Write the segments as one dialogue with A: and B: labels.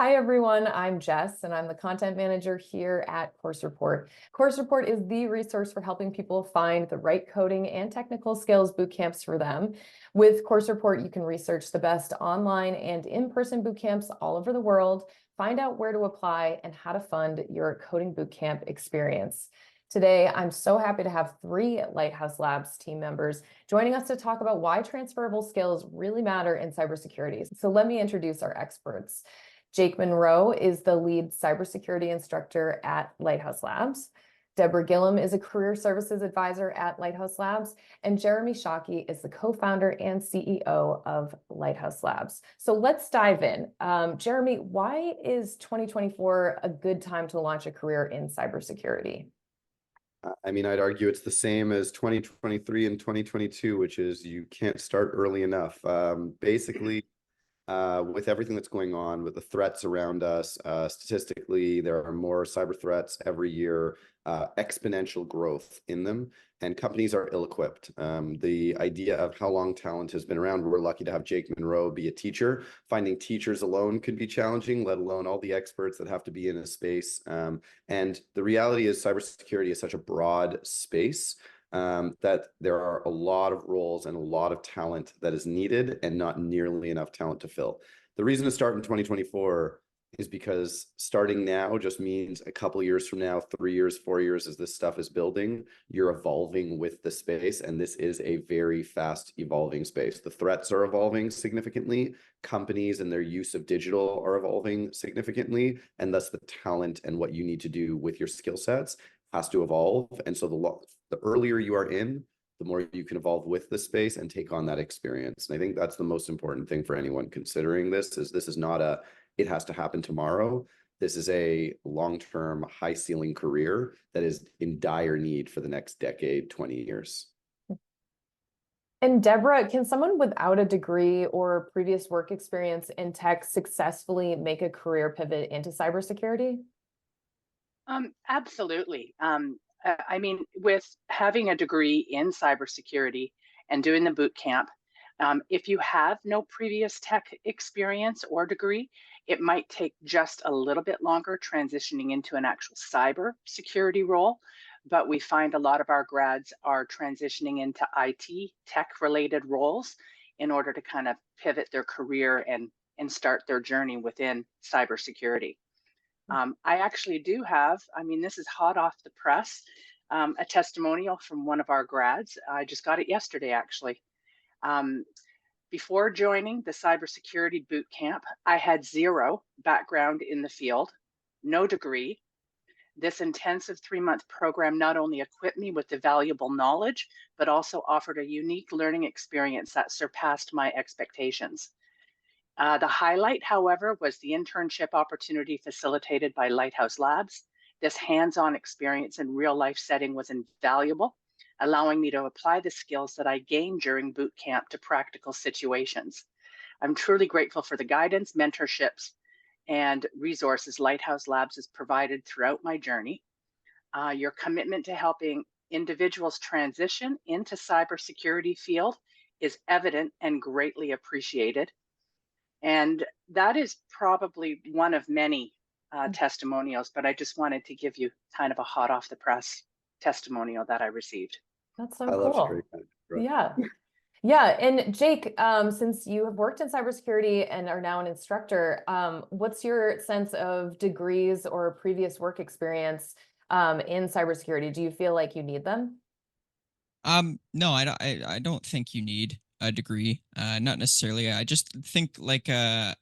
A: Hi, everyone. I'm Jess, and I'm the content manager here at Course Report. Course Report is the resource for helping people find the right coding and technical skills boot camps for them. With Course Report, you can research the best online and in-person boot camps all over the world, find out where to apply, and how to fund your coding boot camp experience. Today, I'm so happy to have three Lighthouse Labs team members joining us to talk about why transferable skills really matter in cybersecurity. So let me introduce our experts. Jake Monroe is the lead cybersecurity instructor at Lighthouse Labs. Deborah Gillum is a career services advisor at Lighthouse Labs, and Jeremy Shockey is the co-founder and CEO of Lighthouse Labs. So let's dive in. Jeremy, why is 2024 a good time to launch a career in cybersecurity?
B: I'd argue it's the same as 2023 and 2022, which is you can't start early enough. Basically, with everything that's going on, with the threats around us, statistically, there are more cyber threats every year, exponential growth in them, and companies are ill-equipped. The idea of how long talent has been around, we're lucky to have Jake Monroe be a teacher. Finding teachers alone could be challenging, let alone all the experts that have to be in a space. And the reality is cybersecurity is such a broad space that there are a lot of roles and a lot of talent that is needed and not nearly enough talent to fill. The reason to start in 2024 is because starting now just means a couple years from now, 3 years, 4 years, as this stuff is building, you're evolving with the space, and this is a very fast evolving space. The threats are evolving significantly, companies and their use of digital are evolving significantly, and thus the talent and what you need to do with your skill sets has to evolve. And so the earlier you are in, the more you can evolve with the space and take on that experience. And I think that's the most important thing for anyone considering this is not a, it has to happen tomorrow. This is a long-term, high-ceiling career that is in dire need for the next decade, 20 years.
A: And Deborah, can someone without a degree or previous work experience in tech successfully make a career pivot into cybersecurity?
C: Absolutely. With having a degree in cybersecurity and doing the boot camp, if you have no previous tech experience or degree, it might take just a little bit longer transitioning into an actual cyber security role. But we find a lot of our grads are transitioning into IT tech related roles in order to kind of pivot their career and start their journey within cybersecurity. I actually do have, this is hot off the press, a testimonial from one of our grads. I just got it yesterday, actually. Before joining the cybersecurity boot camp, I had zero background in the field, no degree. This intensive 3-month program not only equipped me with the valuable knowledge, but also offered a unique learning experience that surpassed my expectations. The highlight, however, was the internship opportunity facilitated by Lighthouse Labs. This hands-on experience in real-life setting was invaluable, allowing me to apply the skills that I gained during boot camp to practical situations. I'm truly grateful for the guidance, mentorships, and resources Lighthouse Labs has provided throughout my journey. Your commitment to helping individuals transition into cybersecurity field is evident and greatly appreciated. And that is probably one of many testimonials, but I just wanted to give you kind of a hot off the press testimonial that I received.
A: That's so
B: I
A: cool.
B: love straight kind of
A: Yeah. Yeah. And Jake, since you have worked in cybersecurity and are now an instructor, what's your sense of degrees or previous work experience in cybersecurity? Do you feel like you need them?
D: No, I don't think you need a degree. Not necessarily. I just think like a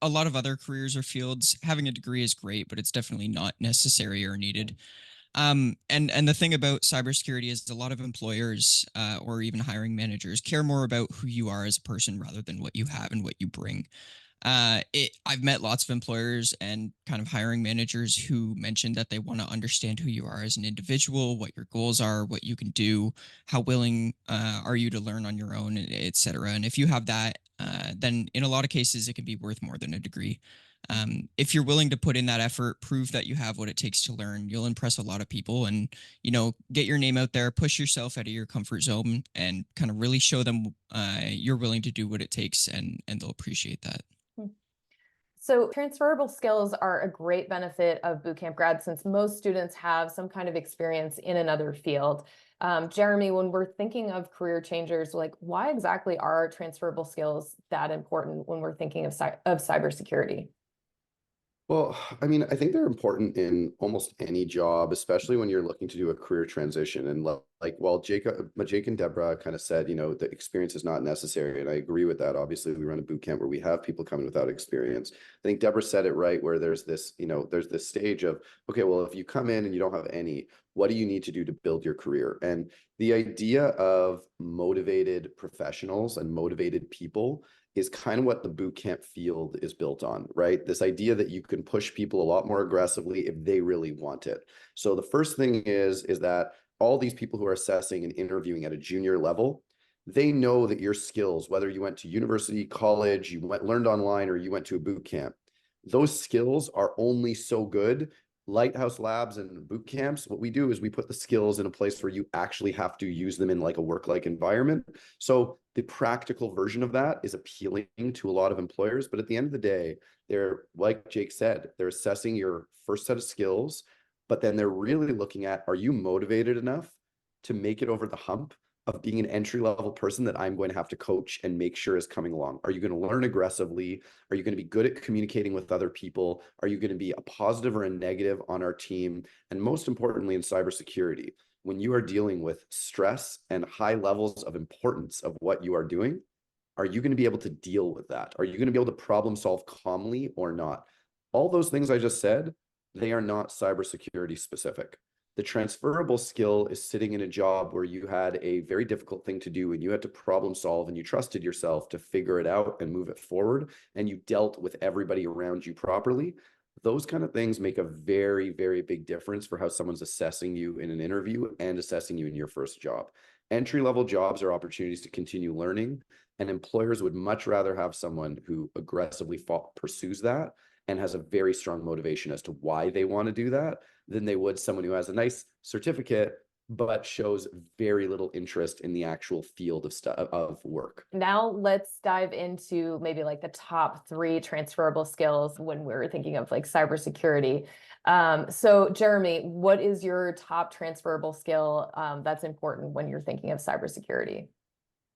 D: lot of other careers or fields, having a degree is great, but it's definitely not necessary or needed. And the thing about cybersecurity is a lot of employers or even hiring managers care more about who you are as a person rather than what you have and what you bring. I've met lots of employers and kind of hiring managers who mentioned that they want to understand who you are as an individual, what your goals are, what you can do, how willing are you to learn on your own, et cetera. And if you have that, then in a lot of cases, it can be worth more than a degree. If you're willing to put in that effort, prove that you have what it takes to learn, you'll impress a lot of people and, get your name out there, push yourself out of your comfort zone and kind of really show them you're willing to do what it takes and they'll appreciate that.
A: So transferable skills are a great benefit of bootcamp grads since most students have some kind of experience in another field. Jeremy, when we're thinking of career changers, like why exactly are transferable skills that important when we're thinking of cybersecurity?
B: Well, I mean, I think they're important in almost any job, especially when you're looking to do a career transition. And like, while Jake and Deborah kind of said, the experience is not necessary, and I agree with that. Obviously, we run a boot camp where we have people coming without experience. I think Deborah said it right, where there's this, there's this stage of, okay, well, if you come in and you don't have any, what do you need to do to build your career? And the idea of motivated professionals and motivated people is kind of what the boot camp field is built on, right? This idea that you can push people a lot more aggressively if they really want it. So the first thing is that all these people who are assessing and interviewing at a junior level, they know that your skills, whether you went to university, college, learned online, or you went to a boot camp, those skills are only so good. Lighthouse Labs and boot camps, what we do is we put the skills in a place where you actually have to use them in like a work-like environment. So the practical version of that is appealing to a lot of employers, but at the end of the day, they're, like Jake said, they're assessing your first set of skills, but then they're really looking at, are you motivated enough to make it over the hump of being an entry-level person that I'm going to have to coach and make sure is coming along? Are you going to learn aggressively? Are you going to be good at communicating with other people? Are you going to be a positive or a negative on our team? And most importantly, in cybersecurity, when you are dealing with stress and high levels of importance of what you are doing, are you going to be able to deal with that? Are you going to be able to problem solve calmly or not? All those things I just said, they are not cybersecurity specific. The transferable skill is sitting in a job where you had a very difficult thing to do and you had to problem solve and you trusted yourself to figure it out and move it forward, and you dealt with everybody around you properly. Those kind of things make a very, very big difference for how someone's assessing you in an interview and assessing you in your first job. Entry-level jobs are opportunities to continue learning, and employers would much rather have someone who aggressively pursues that and has a very strong motivation as to why they want to do that than they would someone who has a nice certificate but shows very little interest in the actual field of work.
A: Now let's dive into maybe like the top 3 transferable skills when we're thinking of like cybersecurity. So Jeremy, what is your top transferable skill that's important when you're thinking of cybersecurity?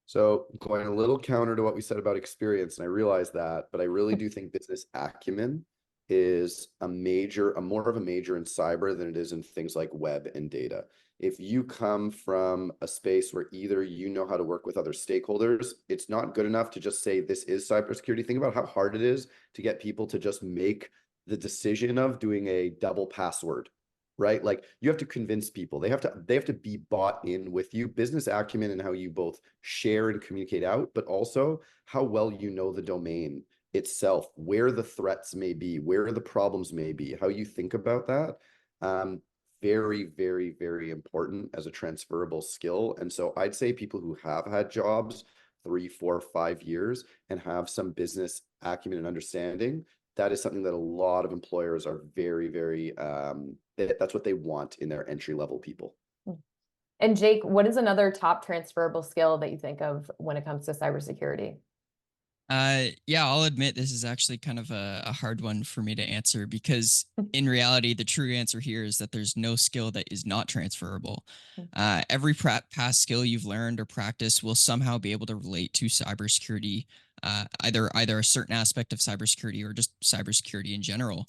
B: So going a little counter to what we said about experience, and I realize that, but I really do think business acumen is more of a major in cyber than it is in things like web and data. If you come from a space where either you know how to work with other stakeholders, it's not good enough to just say this is cybersecurity. Think about how hard it is to get people to just make the decision of doing a double password, right? Like you have to convince people. They have to be bought in with you. Business acumen and how you both share and communicate out, but also how well you know the domain itself, where the threats may be, where the problems may be, how you think about that. Very, very, very important as a transferable skill. And so I'd say people who have had jobs 3, 4, 5 years and have some business acumen and understanding, that is something that a lot of employers are very, very, that's what they want in their entry-level people.
A: And Jake, what is another top transferable skill that you think of when it comes to cybersecurity?
D: Yeah, I'll admit this is actually kind of a hard one for me to answer because in reality, the true answer here is that there's no skill that is not transferable. Every past skill you've learned or practiced will somehow be able to relate to cybersecurity, either a certain aspect of cybersecurity or just cybersecurity in general.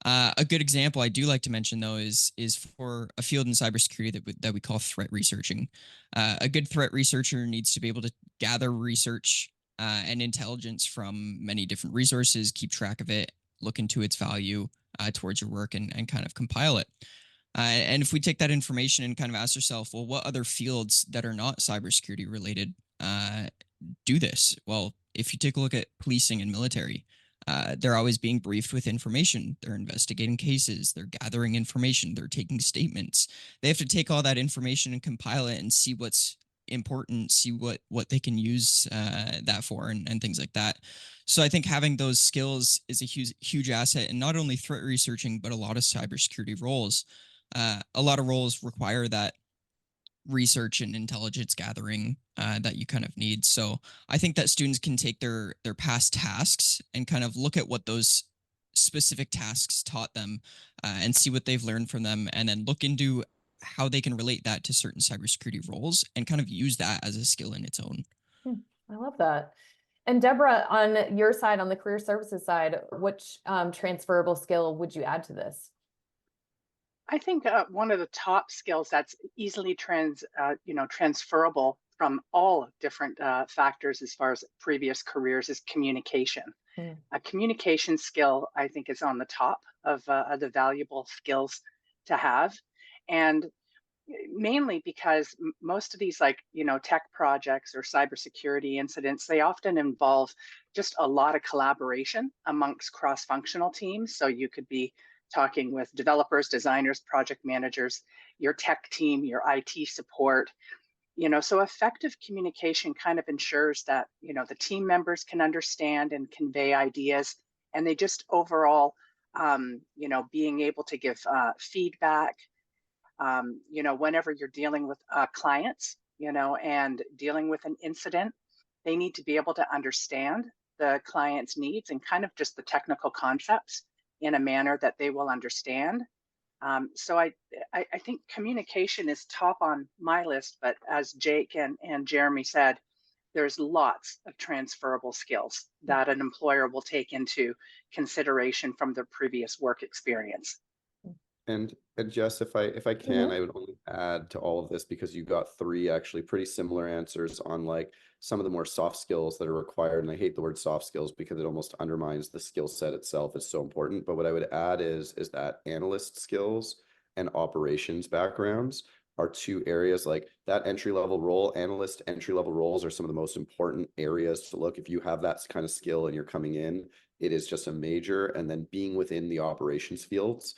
D: A good example I do like to mention though is for a field in cybersecurity that we call threat researching. A good threat researcher needs to be able to gather research and intelligence from many different resources, keep track of it, look into its value towards your work, and kind of compile it. And if we take that information and kind of ask ourselves, well, what other fields that are not cybersecurity related do this? Well, if you take a look at policing and military, they're always being briefed with information. They're investigating cases. They're gathering information. They're taking statements. They have to take all that information and compile it and see what's important, see what they can use that for, and things like that. So I think having those skills is a huge asset in not only threat researching, but a lot of cybersecurity roles. A lot of roles require that research and intelligence gathering that you kind of need. So I think that students can take their past tasks and kind of look at what those specific tasks taught them, and see what they've learned from them, and then look into how they can relate that to certain cybersecurity roles and kind of use that as a skill in its own.
A: I love that. And Deborah, on your side, on the career services side, which transferable skill would you add to this?
C: I think one of the top skills that's easily transferable from all different factors as far as previous careers is communication.
A: Mm.
C: A communication skill, I think, is on the top of the valuable skills to have, and mainly because most of these, like, tech projects or cybersecurity incidents, they often involve just a lot of collaboration amongst cross-functional teams. So you could be talking with developers, designers, project managers, your tech team, your IT support. So effective communication kind of ensures that the team members can understand and convey ideas, and they just overall, being able to give feedback. Whenever you're dealing with clients, and dealing with an incident, they need to be able to understand the client's needs and kind of just the technical concepts in a manner that they will understand. So I think communication is top on my list, but as Jake and Jeremy said, there's lots of transferable skills that an employer will take into consideration from their previous work experience.
B: And Jess, if I can,
A: Mhm.
B: I would only add to all of this because you got three actually pretty similar answers on like some of the more soft skills that are required. And I hate the word soft skills because it almost undermines the skill set itself. It's so important. But what I would add is that analyst skills and operations backgrounds are two areas like that entry level role. Analyst entry level roles are some of the most important areas to look. If you have that kind of skill and you're coming in, it is just a major. And then being within the operations fields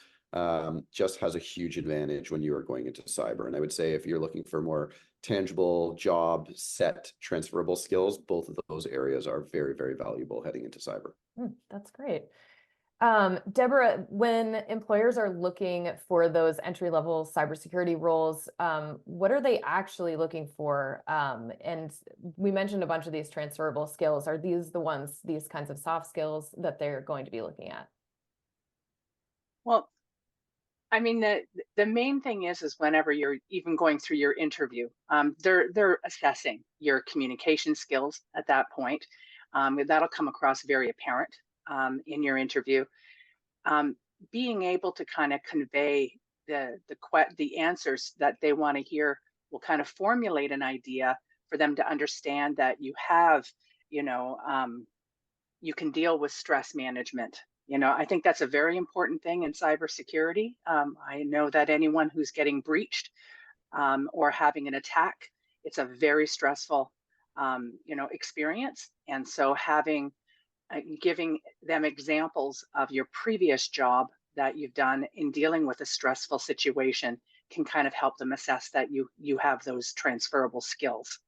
B: just has a huge advantage when you are going into cyber. And I would say if you're looking for more tangible job set transferable skills, both of those areas are very, very valuable heading into cyber.
A: That's great. Deborah, when employers are looking for those entry-level cybersecurity roles, what are they actually looking for? And we mentioned a bunch of these transferable skills. Are these the ones, these kinds of soft skills that they're going to be looking at?
C: Well, I mean, the main thing is whenever you're even going through your interview, they're assessing your communication skills at that point. That'll come across very apparent in your interview. Being able to kind of convey the answers that they want to hear will kind of formulate an idea for them to understand that you have, you can deal with stress management. I think that's a very important thing in cybersecurity. I know that anyone who's getting breached or having an attack, it's a very stressful, experience. And so giving them examples of your previous job that you've done in dealing with a stressful situation can kind of help them assess that you have those transferable skills.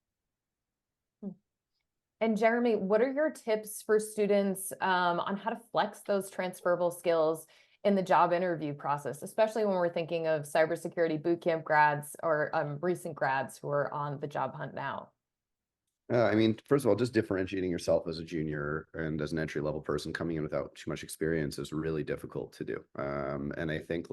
A: And Jeremy, what are your tips for students on how to flex those transferable skills in the job interview process, especially when we're thinking of cybersecurity bootcamp grads or recent grads who are on the job hunt now?
B: I mean, first of all, just differentiating yourself as a junior and as an entry level person coming in without too much experience is really difficult to do. And I think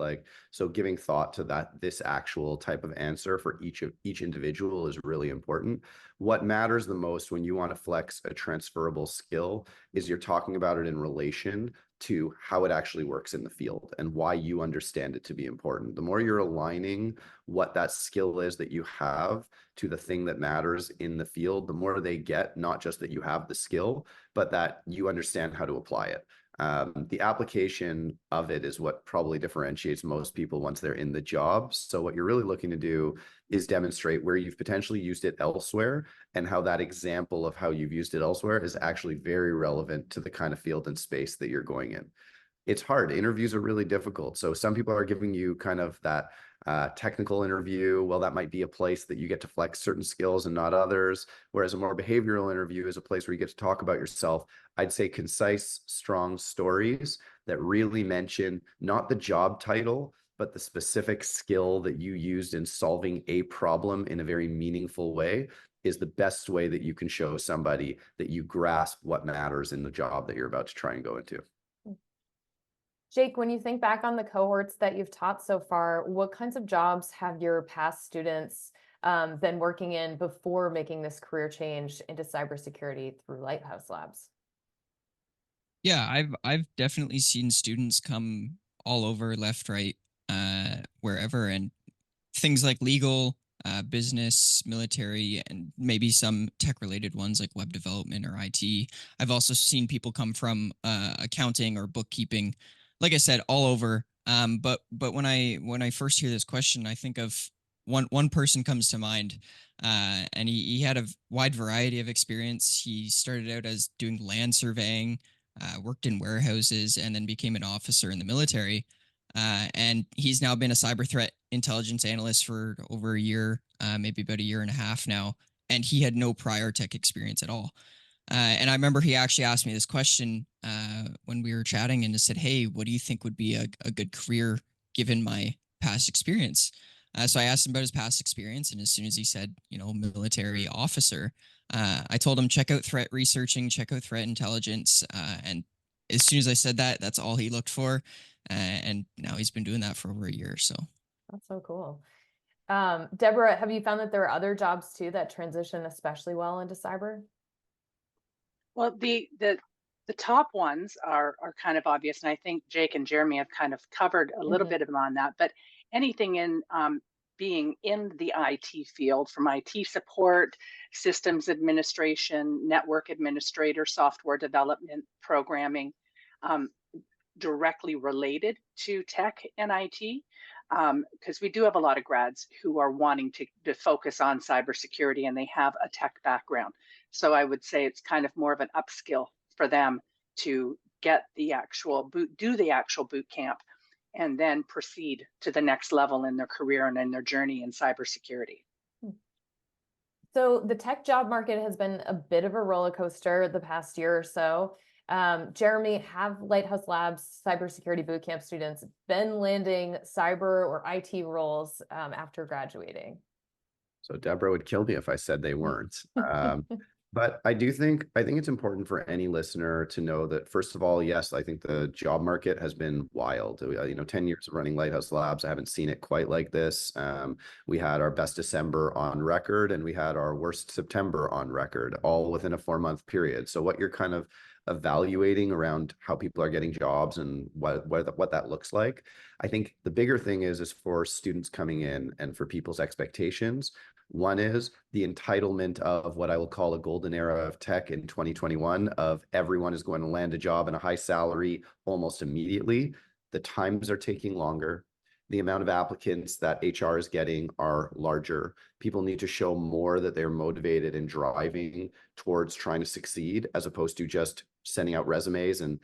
B: so giving thought to this actual type of answer for each individual is really important. What matters the most when you want to flex a transferable skill is you're talking about it in relation to how it actually works in the field and why you understand it to be important. The more you're aligning what that skill is that you have to the thing that matters in the field, the more they get, not just that you have the skill, but that you understand how to apply it. The application of it is what probably differentiates most people once they're in the job. So what you're really looking to do is demonstrate where you've potentially used it elsewhere and how that example of how you've used it elsewhere is actually very relevant to the kind of field and space that you're going in. It's hard. Interviews are really difficult. So some people are giving you kind of that technical interview. Well, that might be a place that you get to flex certain skills and not others. Whereas a more behavioral interview is a place where you get to talk about yourself. I'd say concise, strong stories that really mention not the job title, but the specific skill that you used in solving a problem in a very meaningful way is the best way that you can show somebody that you grasp what matters in the job that you're about to try and go into.
A: Jake, when you think back on the cohorts that you've taught so far, what kinds of jobs have your past students been working in before making this career change into cybersecurity through Lighthouse Labs?
D: Yeah, I've definitely seen students come all over, left, right, wherever, and things like legal, business, military, and maybe some tech-related ones like web development or IT. I've also seen people come from accounting or bookkeeping. Like I said, all over. But when I first hear this question, I think of one person comes to mind, and he had a wide variety of experience. He started out as doing land surveying, worked in warehouses, and then became an officer in the military. And he's now been a cyber threat intelligence analyst for over a year, maybe about a year and a half now. And he had no prior tech experience at all. And I remember he actually asked me this question when we were chatting and just said, "Hey, what do you think would be a good career given my past experience?" So I asked him about his past experience. And as soon as he said, military officer, I told him, check out threat researching, check out threat intelligence. And as soon as I said that, that's all he looked for. And now he's been doing that for over a year. So
A: That's so cool. Deborah, have you found that there are other jobs too that transition especially well into cyber?
C: Well, the top ones are kind of obvious, and I think Jake and Jeremy have kind of covered a little
A: Mhm.
C: bit of them on that. But anything in being in the IT field, from IT support, systems administration, network administrator, software development, programming, um, directly related to tech and IT, because we do have a lot of grads who are wanting to focus on cybersecurity and they have a tech background. So I would say it's kind of more of an upskill for them to get the actual do the actual boot camp, and then proceed to the next level in their career and in their journey in cybersecurity.
A: So the tech job market has been a bit of a roller coaster the past year or so. Jeremy, have Lighthouse Labs cybersecurity bootcamp students been landing cyber or IT roles after graduating?
B: So Deborah would kill me if I said they weren't. But I think it's important for any listener to know that, first of all, yes, I think the job market has been wild. 10 years of running Lighthouse Labs, I haven't seen it quite like this. We had our best December on record, and we had our worst September on record, all within a 4-month period. So what you're kind of evaluating around how people are getting jobs and what that looks like, I think the bigger thing is for students coming in and for people's expectations. One is the entitlement of what I will call a golden era of tech in 2021, of everyone is going to land a job and a high salary almost immediately. The times are taking longer. The amount of applicants that HR is getting are larger. People need to show more that they're motivated and driving towards trying to succeed, as opposed to just sending out resumes and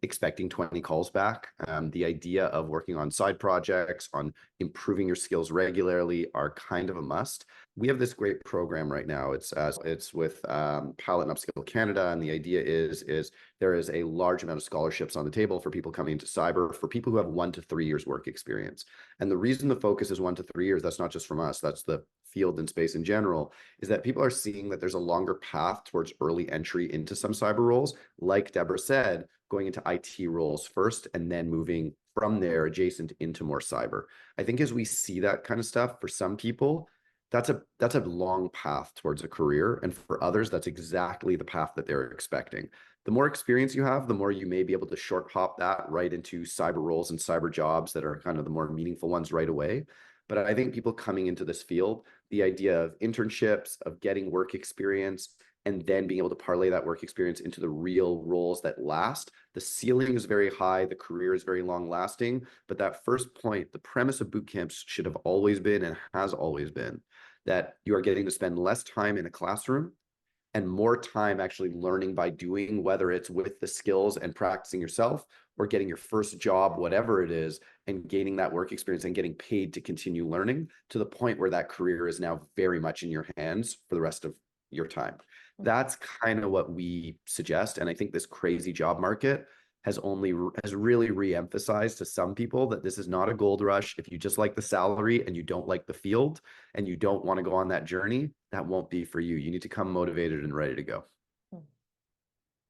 B: expecting 20 calls back. The idea of working on side projects, on improving your skills regularly, are kind of a must. We have this great program right now. It's with Pilot and Upskill Canada, and the idea is there is a large amount of scholarships on the table for people coming into cyber, for people who have 1 to 3 years work experience. And the reason the focus is 1 to 3 years, that's not just from us, that's the field and space in general, is that people are seeing that there's a longer path towards early entry into some cyber roles. Like Deborah said, going into IT roles first and then moving from there adjacent into more cyber. I think as we see that kind of stuff, for some people, that's a long path towards a career. And for others, that's exactly the path that they're expecting. The more experience you have, the more you may be able to short hop that right into cyber roles and cyber jobs that are kind of the more meaningful ones right away. But I think people coming into this field, the idea of internships, of getting work experience, and then being able to parlay that work experience into the real roles that last. The ceiling is very high, the career is very long lasting, but that first point, the premise of boot camps should have always been and has always been that you are getting to spend less time in a classroom and more time actually learning by doing, whether it's with the skills and practicing yourself or getting your first job, whatever it is, and gaining that work experience and getting paid to continue learning to the point where that career is now very much in your hands for the rest of your time. That's kind of what we suggest. And I think this crazy job market has really re-emphasized to some people that this is not a gold rush. If you just like the salary and you don't like the field and you don't want to go on that journey, that won't be for you. You need to come motivated and ready to go.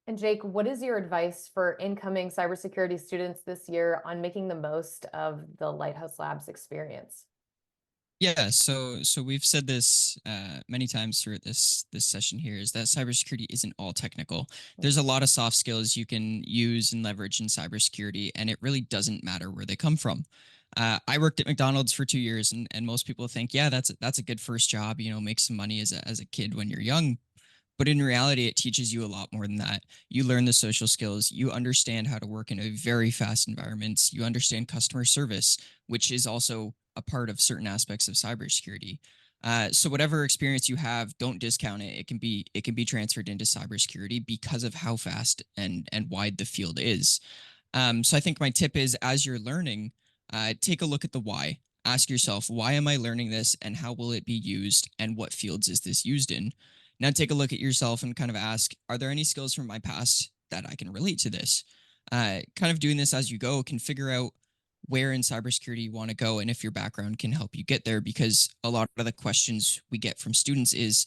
A: And Jake, what is your advice for incoming cybersecurity students this year on making the most of the Lighthouse Labs experience?
D: Yeah, so we've said this many times throughout this session here, is that cybersecurity isn't all technical. There's a lot of soft skills you can use and leverage in cybersecurity, and it really doesn't matter where they come from. I worked at McDonald's for 2 years, and most people think, yeah, that's a good first job, make some money as a kid when you're young. But in reality, it teaches you a lot more than that. You learn the social skills. You understand how to work in a very fast environments. You understand customer service, which is also a part of certain aspects of cybersecurity. So whatever experience you have, don't discount it. It can be transferred into cybersecurity because of how fast and wide the field is. So I think my tip is, as you're learning, take a look at the why. Ask yourself, why am I learning this, and how will it be used, and what fields is this used in? Now take a look at yourself and kind of ask, are there any skills from my past that I can relate to this? Kind of doing this as you go can figure out where in cybersecurity you want to go, and if your background can help you get there, because a lot of the questions we get from students is,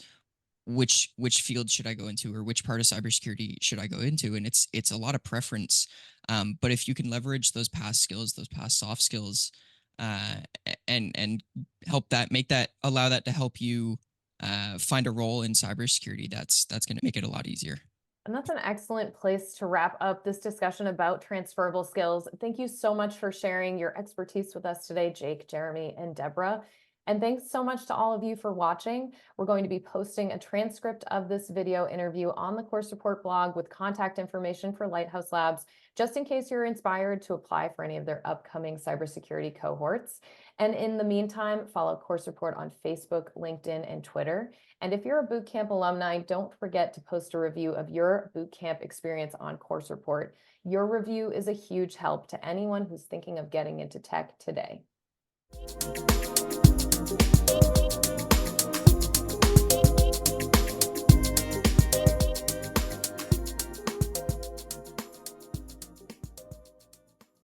D: which field should I go into, or which part of cybersecurity should I go into? And it's a lot of preference. But if you can leverage those past skills, those past soft skills, and help that, allow that to help you find a role in cybersecurity, that's going to make it a lot easier.
A: And that's an excellent place to wrap up this discussion about transferable skills. Thank you so much for sharing your expertise with us today, Jake, Jeremy, and Deborah. And thanks so much to all of you for watching. We're going to be posting a transcript of this video interview on the Course Report blog with contact information for Lighthouse Labs, just in case you're inspired to apply for any of their upcoming cybersecurity cohorts. And in the meantime, follow Course Report on Facebook, LinkedIn, and Twitter. And if you're a bootcamp alumni, don't forget to post a review of your bootcamp experience on Course Report. Your review is a huge help to anyone who's thinking of getting into tech today.